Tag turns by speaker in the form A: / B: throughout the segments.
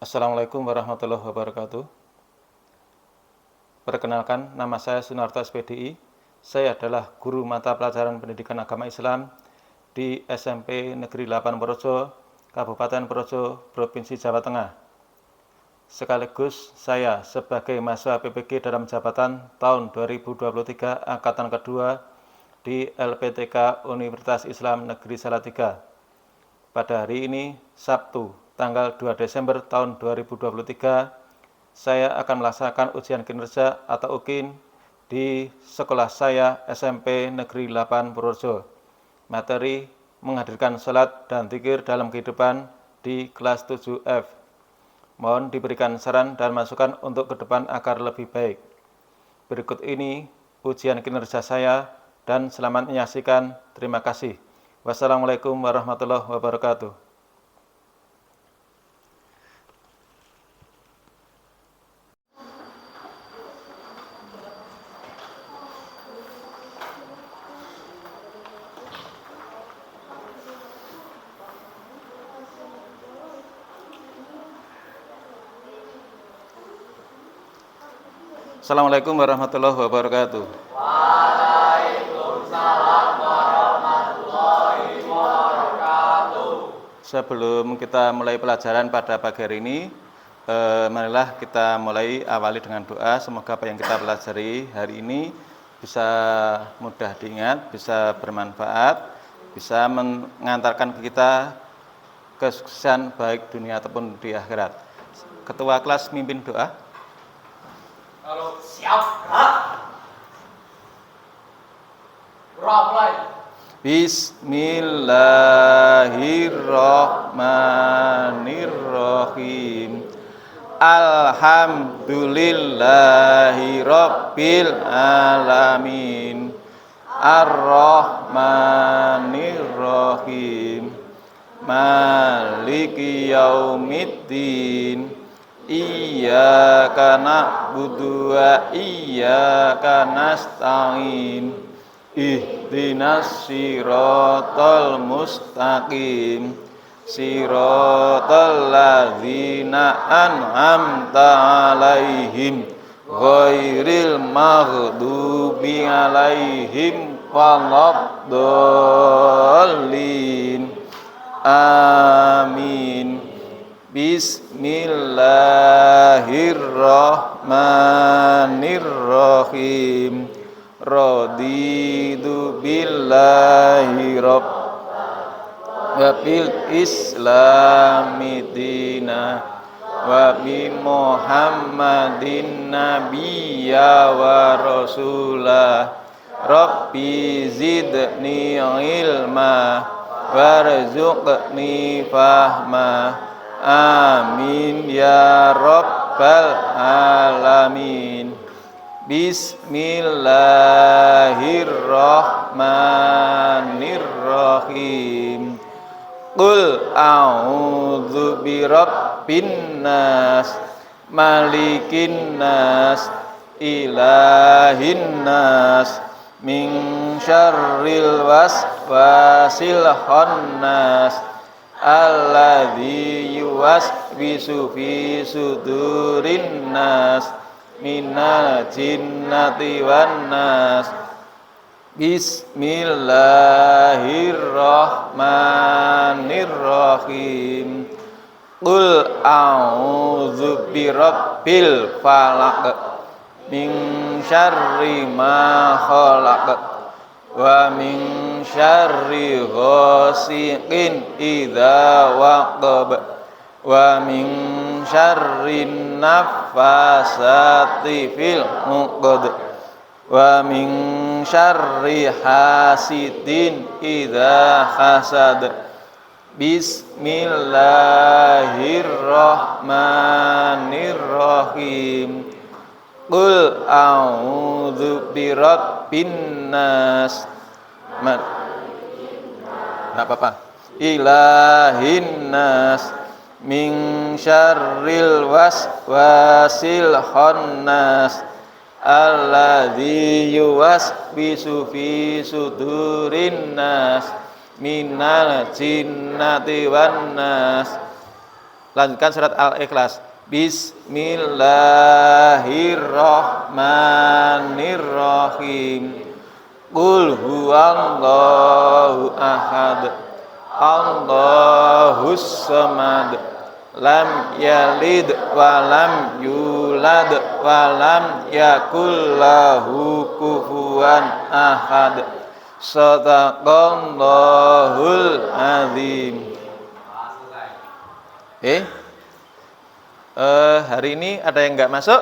A: Assalamualaikum warahmatullahi wabarakatuh. Perkenalkan, nama saya Sunarto SPDI. Saya adalah guru mata pelajaran pendidikan agama Islam di SMP Negeri 8 Purworejo, Kabupaten Purworejo, Provinsi Jawa Tengah. Sekaligus saya sebagai mahasiswa PPG dalam jabatan tahun 2023 angkatan kedua di LPTK Universitas Islam Negeri Salatiga. Pada hari ini, Sabtu, tanggal 2 Desember tahun 2023, saya akan melaksanakan ujian kinerja atau UKIN di sekolah saya SMP Negeri 8 Purworejo. Materi menghadirkan salat dan dzikir dalam kehidupan di kelas 7F. Mohon diberikan saran dan masukan untuk ke depan agar lebih baik. Berikut ini ujian kinerja saya dan selamat menyaksikan. Terima kasih. Wassalamualaikum warahmatullahi wabarakatuh. Assalamualaikum warahmatullahi wabarakatuh.
B: Waalaikumsalam warahmatullahi wabarakatuh.
A: Sebelum kita mulai pelajaran pada pagi hari ini, marilah kita mulai awali dengan doa. Semoga apa yang kita pelajari hari ini bisa mudah diingat, bisa bermanfaat, bisa mengantarkan kita kesuksesan baik dunia ataupun di akhirat. Ketua kelas mimpin doa.
B: Kalau siap, mulai.
A: Bismillahirrahmanirrahim. Alhamdulillahi rabbil alamin. Ar-Rahmanir-Rahim. Maliki yaumiddin. Iyyaka na'budu wa iyyaka nasta'in. Ihdinas siratal mustaqim. Siratal ladzina an'amta 'alaihim ghairil maghdubi 'alaihim waladdallin. Amin. Bismillahirrahmanirrahim. Raditu billahi rabb wa bil islami dina wa bi muhammadin nabiyya wa rasulah. Rabbi zidni ilma warzuqni fahma. Amin ya rabbal alamin. Bismillahirrahmanirrahim. Qul a'udzu birabbin nas, malikin nas, ilahin nas, min syarril waswasil khannas, alladzi yuwaswisu fi sudurin nas, minal jinnati wan nas. Bismillahirrahmanirrahim. Qul a'udzu birabbil falaq, min syarri ma khalaq, wa min syarri ghasiqin idza waqab, wa min syarri naffasati fil 'uqad, wa min syarri hasidin idza hasad. Bismillahirrahmanirrahim. Qul a'udzu birabbin nas. Enggak apa-apa. Ilahin nas, min syarril waswasil khannas, alladzi yuwaswisu fi sudurin nas, minal jinnati wan nas. Lanjutkan surat Al-Ikhlas. Bismillahirrahmanirrahim. Qul huwallahu ahad. Allahus samad. Lam yalid wa lam yulad wa lam yakul lahu kufuwan ahad. Shadaqallahul azim. Hari ini ada yang nggak masuk?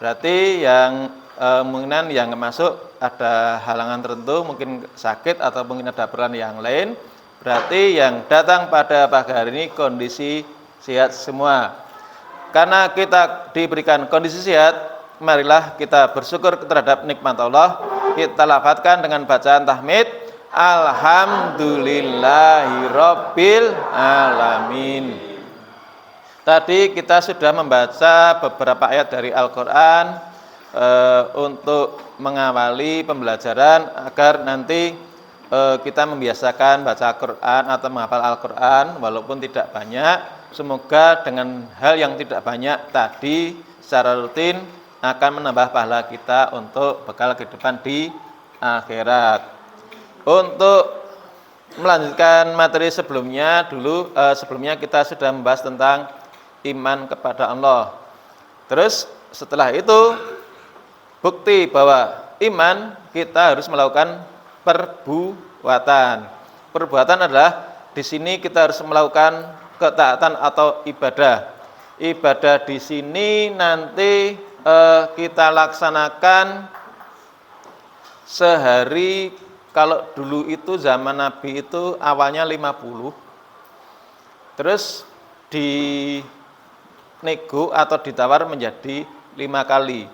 A: Berarti yang kemungkinan yang nggak masuk ada halangan tertentu, mungkin sakit atau mungkin ada peran yang lain. Berarti yang datang pada pagi hari ini kondisi sehat semua. Karena kita diberikan kondisi sehat, marilah kita bersyukur terhadap nikmat Allah. Kita lafadzkan dengan bacaan tahmid. Alhamdulillahirabbil alamin. Tadi kita sudah membaca beberapa ayat dari Al-Quran untuk mengawali pembelajaran agar nanti kita membiasakan baca Al-Quran atau menghafal Al-Quran walaupun tidak banyak. Semoga dengan hal yang tidak banyak tadi secara rutin akan menambah pahala kita untuk bekal kehidupan di akhirat. Untuk melanjutkan materi sebelumnya sebelumnya kita sudah membahas tentang iman kepada Allah. Terus setelah itu bukti bahwa iman kita harus melakukan perbuatan. Perbuatan adalah di sini kita harus melakukan ketaatan atau ibadah. Ibadah di sini nanti kita laksanakan sehari. Kalau dulu itu zaman Nabi itu awalnya 50. Terus dinego atau ditawar menjadi 5 kali,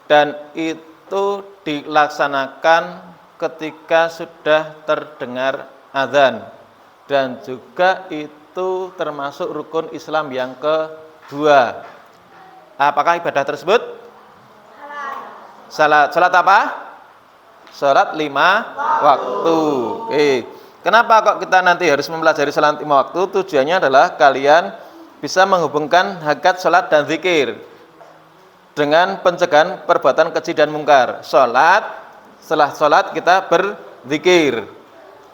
A: dan itu dilaksanakan ketika sudah terdengar azan, dan juga itu termasuk rukun Islam yang kedua. Apakah ibadah tersebut? Salat apa? Salat 5 waktu. Kenapa kok kita nanti harus mempelajari salat 5 waktu? Tujuannya adalah kalian bisa menghubungkan hakikat salat dan zikir dengan pencegahan perbuatan keji dan mungkar. Setelah salat kita berzikir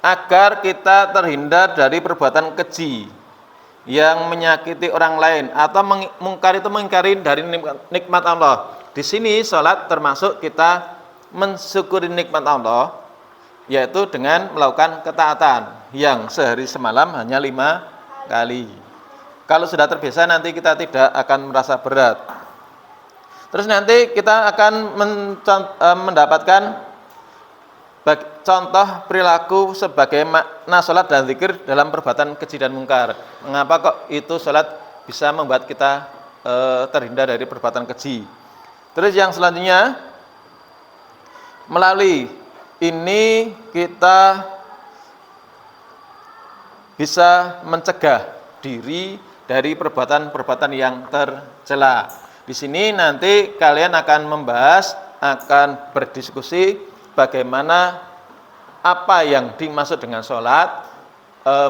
A: agar kita terhindar dari perbuatan keji yang menyakiti orang lain atau mungkar itu mengingkari dari nikmat Allah. Di sini salat termasuk kita mensyukuri nikmat Allah, yaitu dengan melakukan ketaatan yang sehari semalam hanya 5 kali. Kalau sudah terbiasa nanti kita tidak akan merasa berat. Terus nanti kita akan mendapatkan contoh perilaku sebagai makna sholat dan zikir dalam perbuatan keji dan mungkar. Mengapa kok itu sholat bisa membuat kita terhindar dari perbuatan keji. Terus yang selanjutnya, melalui ini kita bisa mencegah diri dari perbuatan-perbuatan yang tercela. Di sini nanti kalian akan akan berdiskusi bagaimana apa yang dimaksud dengan sholat,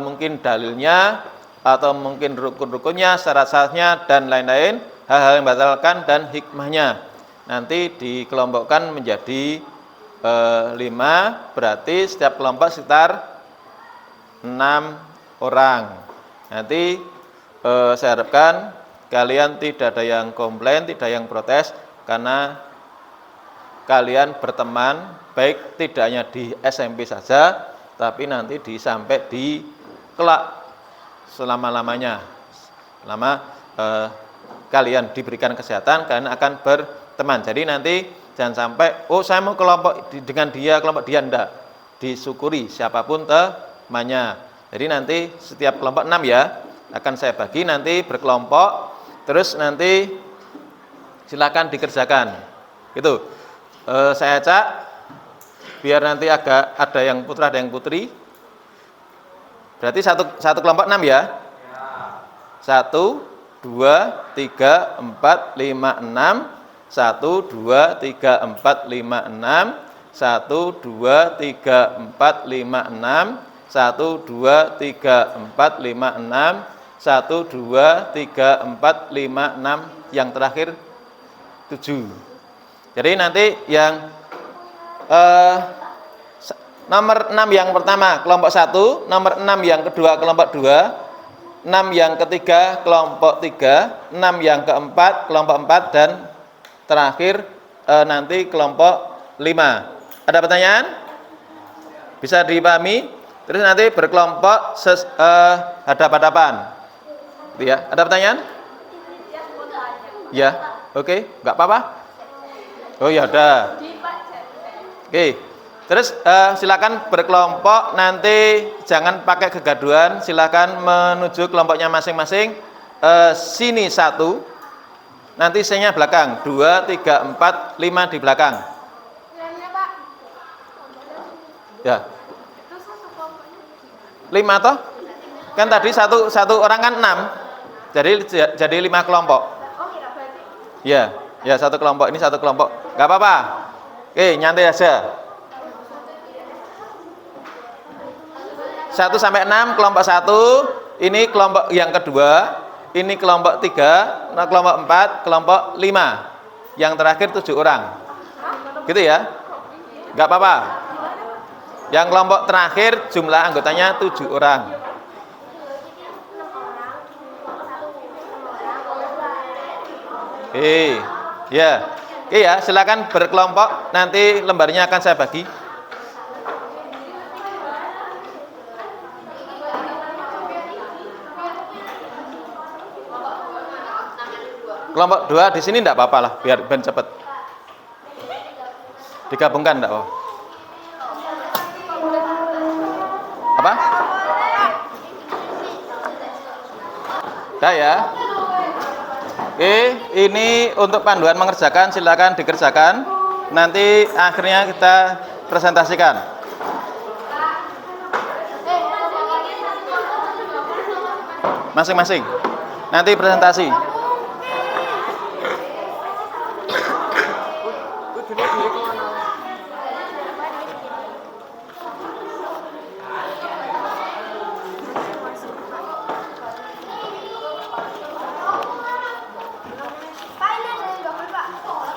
A: mungkin dalilnya atau mungkin rukun-rukunnya, syarat-syaratnya dan lain-lain, hal-hal yang membatalkan dan hikmahnya. Nanti dikelompokkan menjadi 5, berarti setiap kelompok sekitar 6 orang. Nanti saya harapkan kalian tidak ada yang komplain, tidak yang protes, karena kalian berteman baik tidak hanya di SMP saja, tapi nanti sampai di kelak selama-lamanya. Selama kalian diberikan kesehatan, kalian akan berteman. Jadi nanti jangan sampai, saya mau kelompok dengan dia, kelompok dia, enggak. Disyukuri siapapun temannya. Jadi nanti setiap kelompok 6 ya, akan saya bagi nanti berkelompok, terus nanti silakan dikerjakan. Itu saya cak biar nanti agak ada yang putra ada yang putri. Berarti satu kelompok 6 ya. 1, 2, 3, 4, 5, 6. 1, 2, 3, 4, 5, 6. 1, 2, 3, 4, 5, 6. 1, 2, 3, 4, 5, 6. 1, 2, 3, 4, 5, 6, yang terakhir 7. Jadi nanti yang nomor 6 yang pertama kelompok 1, nomor 6 yang kedua kelompok 2, 6 yang ketiga kelompok 3, 6 yang keempat kelompok 4, dan terakhir nanti kelompok 5. Ada pertanyaan? Bisa dipahami? Terus nanti berkelompok hadap-hadapan. Gitu ya. Ada pertanyaan? Ya, oke, nggak apa-apa. Oh ya udah. Oke. Terus silakan berkelompok, nanti jangan pakai kegaduhan, silakan menuju kelompoknya masing-masing. Sini 1, nanti C-nya belakang, 2, 3, 4, 5 di belakang. Ya. 5 toh? Kan tadi satu orang kan 6. Jadi 5 kelompok. Ya, ya satu kelompok, ini satu kelompok. Enggak apa-apa. Oke, nyantai aja. 1 sampai 6 kelompok 1, ini kelompok yang kedua, ini kelompok 3, nah kelompok 4, kelompok 5. Yang terakhir 7 orang. Gitu ya? Enggak apa-apa. Yang kelompok terakhir jumlah anggotanya 7 orang. Ya. Oke ya, silakan berkelompok, nanti lembarnya akan saya bagi. Kelompok 2 di sini enggak apa-apa lah, biar ben cepet. Digabungkan enggak apa? Apa? Dah ya. Oke, ini untuk panduan mengerjakan, silakan dikerjakan. Nanti akhirnya kita presentasikan. Masing-masing. Nanti presentasi.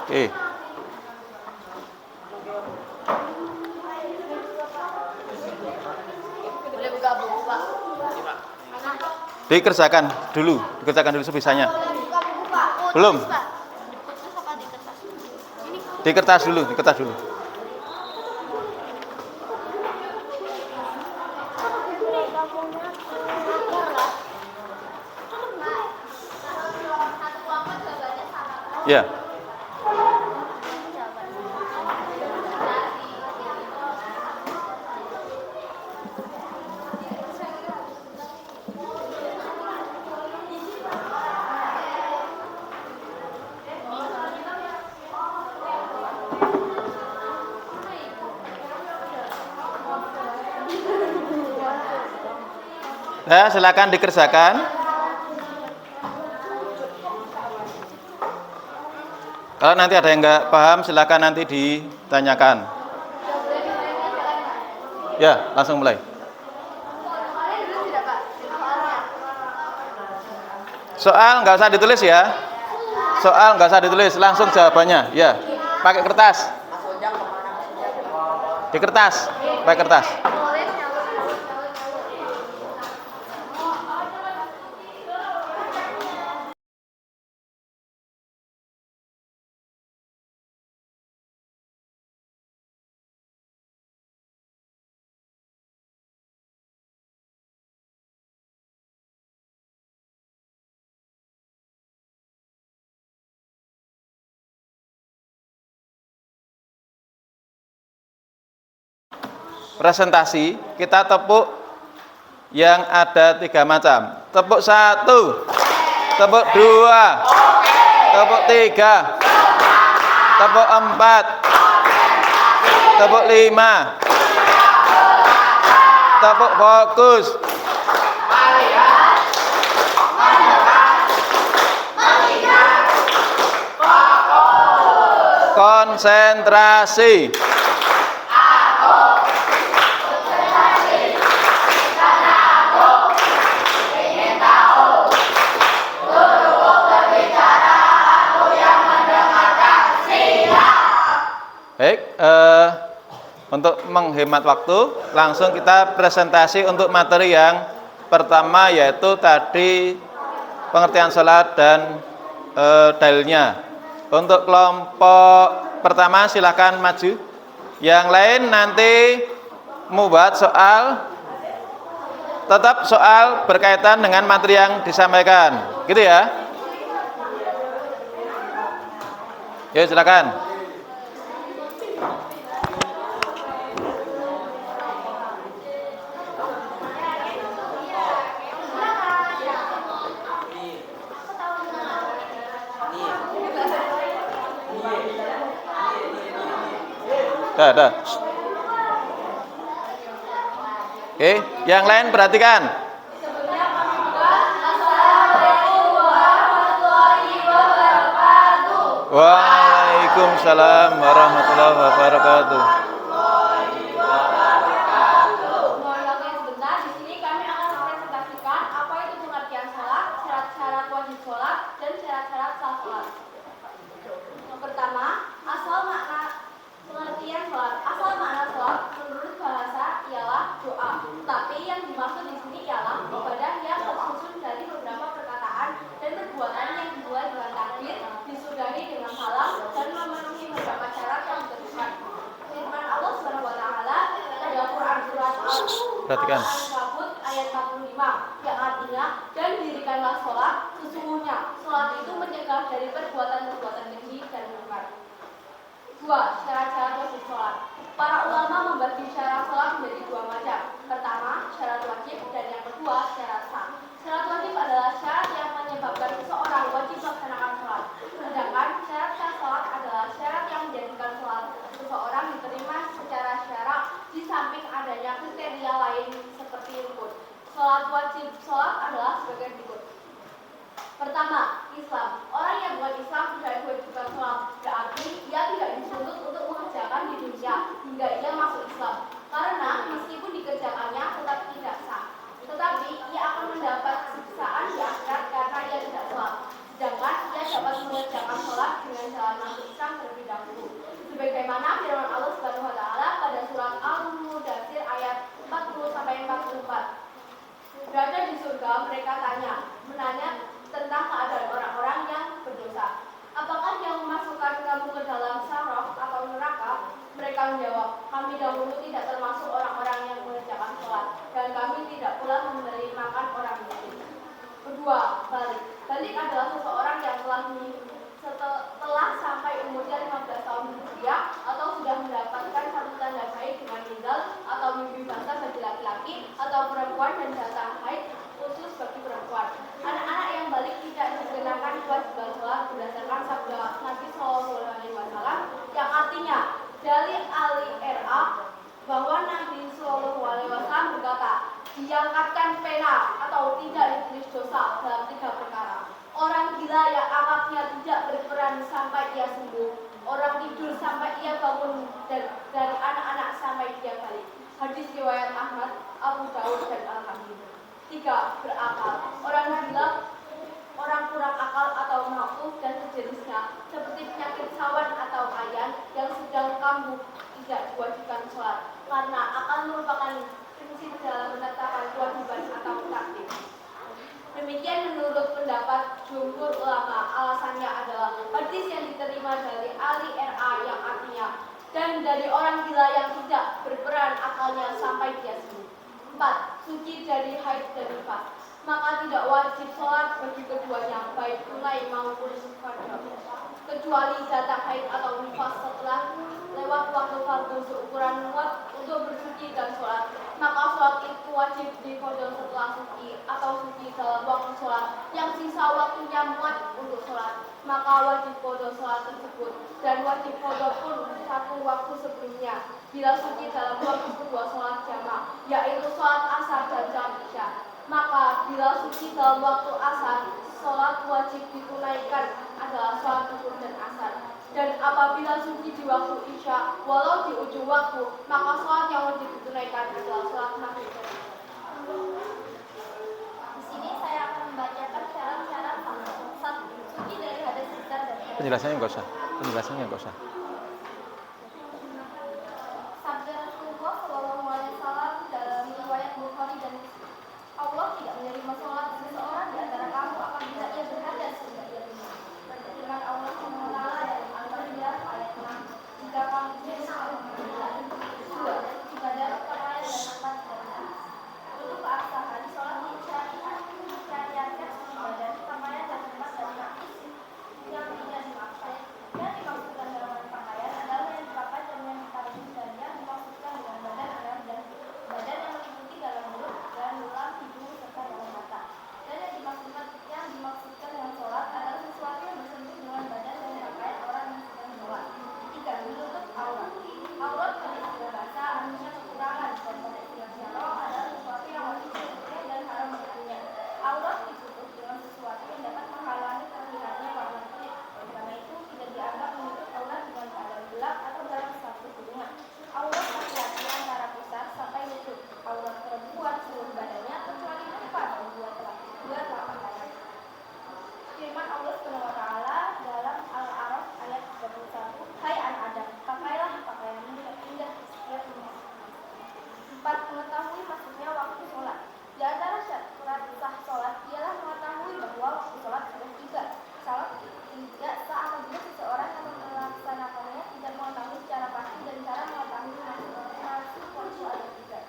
A: Oke.
C: Boleh buka buku, Pak?
A: Dikerjakan dulu sebisanya. Belum. Di kertas dulu. Ya. Nah, silakan dikerjakan. Kalau nanti ada yang nggak paham, silakan nanti ditanyakan. Ya, langsung mulai. Soal nggak usah ditulis ya. Soal nggak usah ditulis, langsung jawabannya. Ya, pakai kertas. Di kertas, pakai kertas. Presentasi, kita tepuk yang ada 3 macam. Tepuk 1, tepuk 2, tepuk 3, tepuk 4, tepuk 5, tepuk fokus. Konsentrasi. Untuk menghemat waktu, langsung kita presentasi untuk materi yang pertama, yaitu tadi pengertian sholat dan dalilnya. Untuk kelompok pertama silakan maju. Yang lain nanti membuat soal, tetap soal berkaitan dengan materi yang disampaikan, gitu ya. Yuk silakan. Dah. Oke, yang lain perhatikan. Waalaikumsalam warahmatullahi wabarakatuh.
C: Mohon waktu sebentar. Di sini kami akan mempresentasikan apa itu pengertian sholat, syarat-syarat wajib sholat, dan syarat-syarat sah sholat. Yang pertama, asal makna pengertian sholat. Asal makna sholat menurut bahasa ialah doa. Tapi yang dimaksud di sini ialah ibadah yang tersusun dari beberapa perkataan dan perbuatan yang dimulai dengan takbir, disudahi dengan salam, dan memenuhi beberapa syarat yang ditentukan. Firman Allah Subhanahu wa taala pada Quran surat
A: Perhatikan.
C: Al-Ankabut ayat 45 yang artinya, dan dirikanlah sholat, sesungguhnya sholat itu mencegah dari perbuatan-perbuatan keji dan mungkar. 2. Syarat-syarat wajib sholat. Para ulama membagi syarat sholat menjadi dua macam. Pertama, syarat wajib, dan yang kedua, syarat sah. Syarat wajib adalah syarat yang menyebabkan seseorang wajib melaksanakan sholat. Sedangkan syarat sah sholat adalah syarat yang menjadikan sholat seseorang diterima secara syarak di samping adanya kriteria lain seperti rukun. Sholat wajib sholat adalah sebagai berikut. Pertama, Islam. Orang yang bukan Islam tidak diwajibkan sholat, berarti ia tidak dituntut untuk mengerjakan di dunia hingga ia masuk Islam. Karena meskipun dikerjakannya tetap tidak sah. Tetapi ia akan mendapat siksaan di akhirat karena ia tidak sholat. Sedangkan ia dapat mengerjakan sholat dengan jalan masuk Islam terlebih dahulu. Sebagaimana firman Allah Subhanahu wa taala pada surat Al-Mudaththir ayat 40 sampai 44. Berada di surga mereka menanya tentang keadaan orang-orang yang berdosa. Apakah yang memasukkan kamu ke dalam saraf atau neraka? Mereka menjawab, kami dahulu tidak termasuk orang-orang yang mengerjakan sholat, dan kami tidak pula memberi makan orang miskin. Kedua, balik. Balik adalah seseorang yang telah sampai umurnya 15 tahun berusia atau sudah mendapatkan satu tanda haid dengan meninggal atau mimpi basah bagi laki-laki atau perempuan dan datang haid khusus bagi perempuan. Anak-anak yang balik tidak dikenakan kewajiban sholat berdasarkan sabda Nabi SAW yang artinya dari Ali RA bahwa Nabi SAW berkata, diangkatkan pena atau tidak ditulis dosa dalam 3 perkara. Orang gila yang akaknya tidak berperan sampai ia sembuh, orang tidur sampai ia bangun, dan dari anak-anak sampai dia balik. Hadis riwayat Ahmad, Abu Daud, dan Al-Hakim. 3. Berakal. Orang gila, orang kurang akal atau mabuk dan sejenisnya, seperti penyakit sawan atau ayan yang sedang kambuh, tidak diwajibkan sholat, karena akan merupakan prinsip dalam menetapkan kewajiban atau takdir. Demikian menurut pendapat jumhur ulama. Alasannya adalah hadis yang diterima dari Ali RA yang artinya, dan dari orang gila yang tidak berperan akalnya sampai dia sembuh. 4. Suci dari haid dan nifas. Maka tidak wajib sholat bagi keduanya, baik tunai maupun qada, kecuali datang haid atau nifas setelah lewat waktu fardu seukuran muat untuk bersuci dan sholat. Maka sholat itu wajib diqada setelah suci atau suci dalam waktu sholat yang sisa waktunya muat untuk sholat. Maka wajib qada sholat tersebut, dan wajib qada pun satu waktu sebelumnya bila suci dalam waktu kedua sholat jamak, yaitu sholat asar dan sholat isya. Maka bila suci dalam waktu asar, sholat wajib ditunaikan adalah sholat zuhur dan asar. Dan apabila suci di waktu isya, walau di ujung waktu, maka sholat yang wajib ditunaikan adalah sholat maghrib. Di sini saya akan membacakan syarat-syarat suci dari hadas besar dan
A: Penjelasannya enggak usah.
C: Sabda firman Allah SWT dalam Al-A'raf ayat 31, Hai anak Adam, pakailah pakaianmu yang indah di setiap rumah. 4. Mengetahui maksudnya waktu sholat. Di antara syarat sah sholat ialah mengetahui bahwa waktu sholat sudah tiba. Sholat tidak sah apabila seseorang yang melaksanakannya tidak mengetahui secara pasti dan cara mengetahui masuk waktu ada tiga.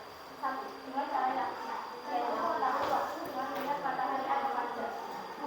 C: 1. Dengan cara yakin, yaitu mengetahui waktu dengan melihat matahari ada fajar. 2.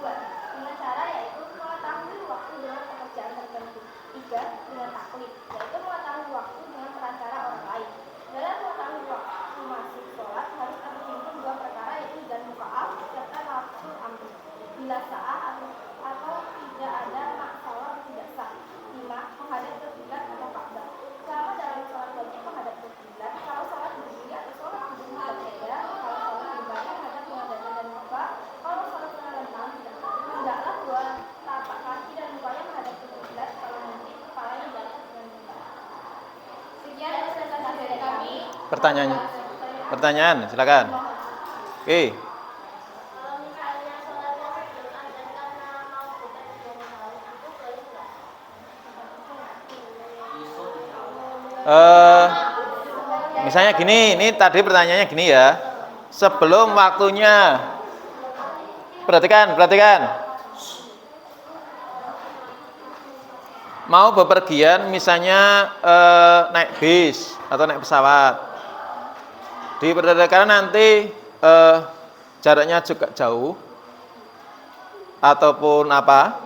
C: Dengan cara yaitu mengetahui waktu dengan pekerjaan tertentu. 3. Dengan taklid, yaitu mengetahui waktu dengan perantara orang lain. Dalam mengetahui waktu masuk sholat harus terhimpun dua perkara, yaitu dan mukaaf serta nafsu amri. Bila sah atau tidak ada masalah tidak sah. 5. Menghadap ke kiblat atau Ka'bah. Selama dalam sholat wajib menghadap ke kiblat, kalau sholat berdiri atau sholat duduk berbeda. Kalau sholat berbaring menghadap menghadap dan muka. Kalau sholat melentang hendaklah dua tapak kaki dan mukanya menghadap ke kiblat. Kalau mungkin kepalanya di atas dengan muka. Sekian presentasi dari kami.
A: Pertanyaan, silakan. Oke.
C: Kalau misalnya sholat wajib ada karena mau bekerja itu boleh nggak?
A: Misalnya gini, ini tadi pertanyaannya gini ya. Sebelum waktunya. Perhatikan. Mau bepergian misalnya naik bis atau naik pesawat. Diperkirakan nanti jaraknya juga jauh ataupun apa,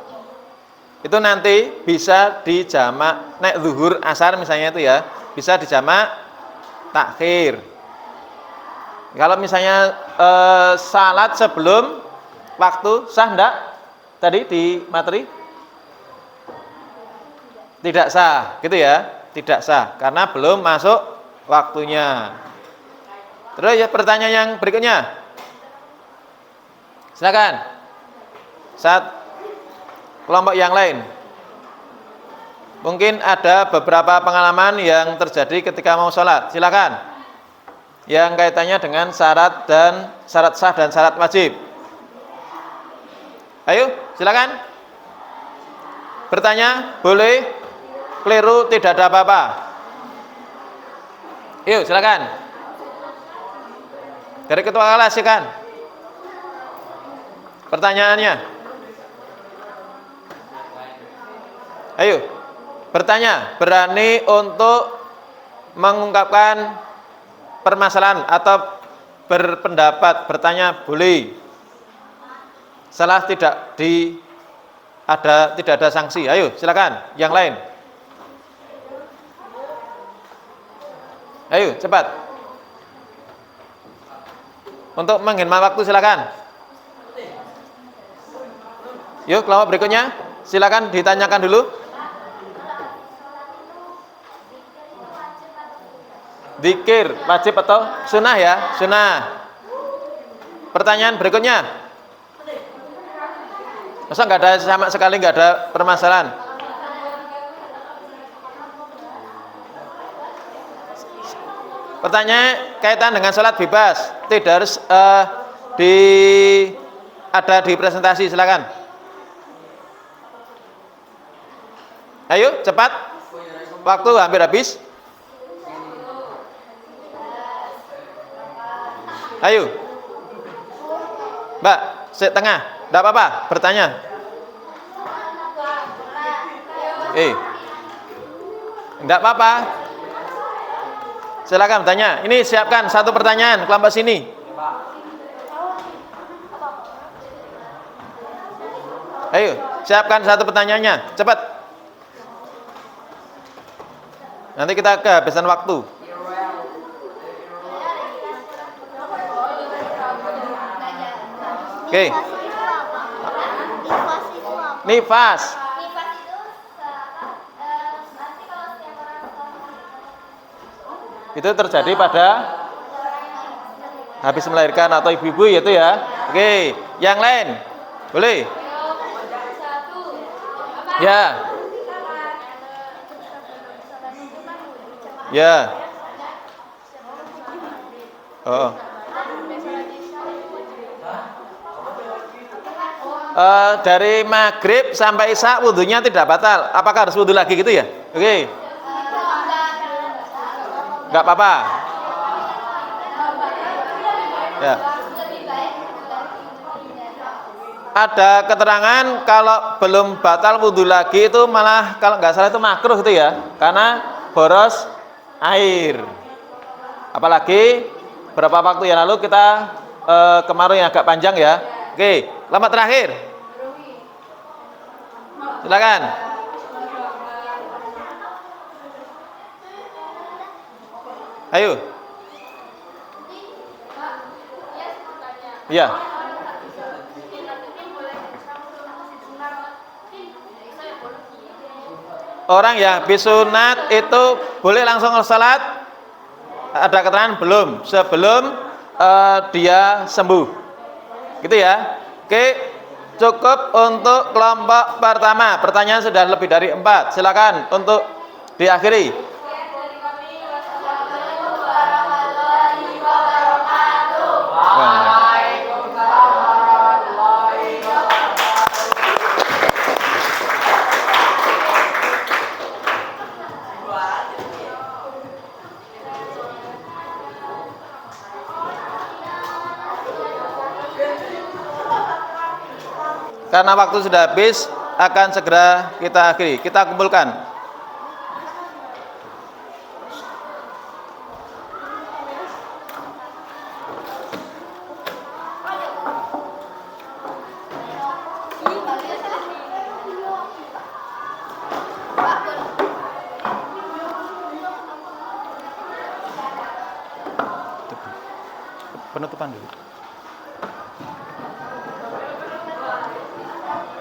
A: itu nanti bisa dijamak naik zuhur asar misalnya itu ya, bisa dijamak takhir. Kalau misalnya salat sebelum waktu sah enggak? Tadi di materi tidak sah, gitu ya, tidak sah karena belum masuk waktunya. Terus ya pertanyaan yang berikutnya, silakan. Saat kelompok yang lain, mungkin ada beberapa pengalaman yang terjadi ketika mau sholat. Silakan. Yang kaitannya dengan syarat sah dan syarat wajib. Ayo, silakan. Bertanya, boleh. Keliru, tidak ada apa-apa. Yuk, silakan. Dari ketua kelas, silakan. Pertanyaannya. Ayo, bertanya, berani untuk mengungkapkan permasalahan atau berpendapat, bertanya boleh. Salah tidak ada sanksi. Ayo, silakan. Yang lain. Ayo, cepat. Untuk menghemat waktu silakan. Yuk, kelompok berikutnya. Silakan ditanyakan dulu. Zikir wajib atau sunnah ya? Sunnah. Pertanyaan berikutnya. Masa nggak ada sama sekali, nggak ada permasalahan? Pertanyaan kaitan dengan sholat bebas, tidak harus ada di presentasi, silakan. Ayo cepat, waktu hampir habis. Ayo, Mbak, setengah, tidak apa-apa, bertanya. Tidak apa-apa. Silakan bertanya. Ini siapkan satu pertanyaan kelompok sini. Ayo, siapkan satu pertanyaannya, cepat. Nanti kita kehabisan waktu. Oke. Nifas. Itu terjadi pada habis melahirkan atau ibu-ibu itu ya. Oke, yang lain boleh? Ya. Ya. Oh. dari maghrib sampai isya wudhunya tidak batal. Apakah harus wudhu lagi gitu ya? Oke. Nggak apa-apa. Ya. Ada keterangan kalau belum batal wudhu lagi itu malah kalau nggak salah itu makruh gitu ya, karena boros air. Apalagi beberapa waktu yang lalu kita kemarin yang agak panjang ya. Oke, lama terakhir. Silakan. Ayo. Iya. Orang yang habis sunat itu boleh langsung salat? Ada keterangan belum? Sebelum dia sembuh. Gitu ya. Oke, cukup untuk kelompok pertama. Pertanyaan sudah lebih dari 4. Silakan untuk diakhiri. Karena waktu sudah habis, akan segera kita akhiri. Kita kumpulkan. Penutupan dulu.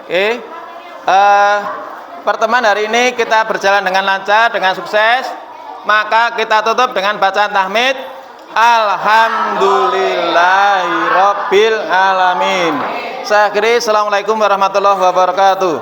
A: Oke, pertemuan hari ini kita berjalan dengan lancar, dengan sukses. Maka kita tutup dengan bacaan tahmid. Alhamdulillahirabbil alamin. Saya akhiri. Assalamualaikum warahmatullahi wabarakatuh.